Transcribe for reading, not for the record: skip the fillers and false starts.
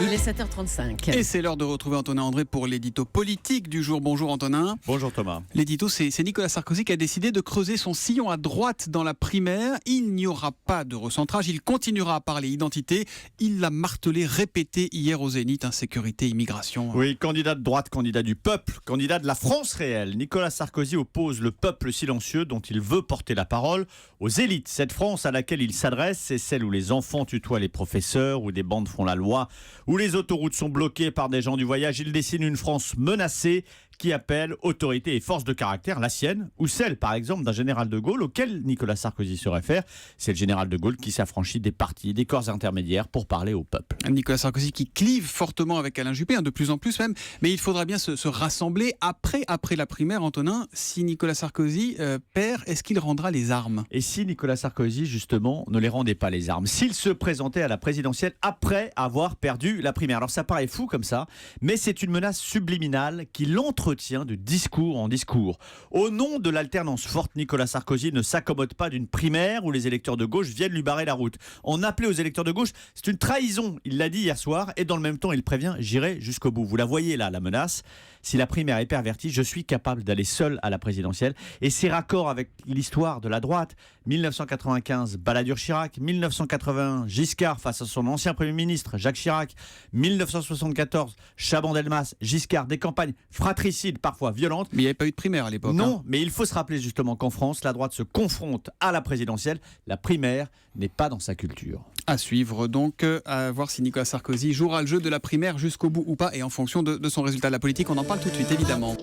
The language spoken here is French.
Il est 7h35. Et c'est l'heure de retrouver Antonin André pour l'édito politique du jour. Bonjour Antonin. Bonjour Thomas. L'édito, c'est Nicolas Sarkozy qui a décidé de creuser son sillon à droite dans la primaire. Il n'y aura pas de recentrage, il continuera à parler identité. Il l'a martelé, répété hier au Zénith, insécurité, immigration. Oui, candidat de droite, candidat du peuple, candidat de la France réelle. Nicolas Sarkozy oppose le peuple silencieux dont il veut porter la parole aux élites. Cette France à laquelle il s'adresse, c'est celle où les enfants tutoient les professeurs, où des bandes font la loi, où les autoroutes sont bloquées par des gens du voyage. Il dessine une France menacée qui appelle autorité et force de caractère, la sienne, ou celle, par exemple, d'un général de Gaulle auquel Nicolas Sarkozy se réfère. C'est le général de Gaulle qui s'affranchit des partis, des corps intermédiaires pour parler au peuple. Nicolas Sarkozy qui clive fortement avec Alain Juppé, de plus en plus même, mais il faudra bien se rassembler après la primaire, Antonin. Si Nicolas Sarkozy perd, est-ce qu'il rendra les armes ? Et si Nicolas Sarkozy, justement, ne les rendait pas les armes, s'il se présentait à la présidentielle après avoir perdu la primaire? Alors ça paraît fou comme ça, mais c'est une menace subliminale qui l'entretient de discours en discours. Au nom de l'alternance forte, Nicolas Sarkozy ne s'accommode pas d'une primaire où les électeurs de gauche viennent lui barrer la route. En appeler aux électeurs de gauche, c'est une trahison. Il l'a dit hier soir et dans le même temps, il prévient « j'irai jusqu'au bout ». Vous la voyez là, la menace. Si la primaire est pervertie, je suis capable d'aller seul à la présidentielle. Et c'est raccord avec l'histoire de la droite. 1995, Balladur-Chirac. 1981, Giscard face à son ancien Premier ministre, Jacques Chirac. 1974, Chaban-Delmas, Giscard, des campagnes fratricides, parfois violentes. Mais il n'y avait pas eu de primaire à l'époque. Non, mais il faut se rappeler justement qu'en France, la droite se confronte à la présidentielle. La primaire n'est pas dans sa culture. À suivre donc, à voir si Nicolas Sarkozy jouera le jeu de la primaire jusqu'au bout ou pas, et en fonction de son résultat de la politique, on en parle tout de suite évidemment.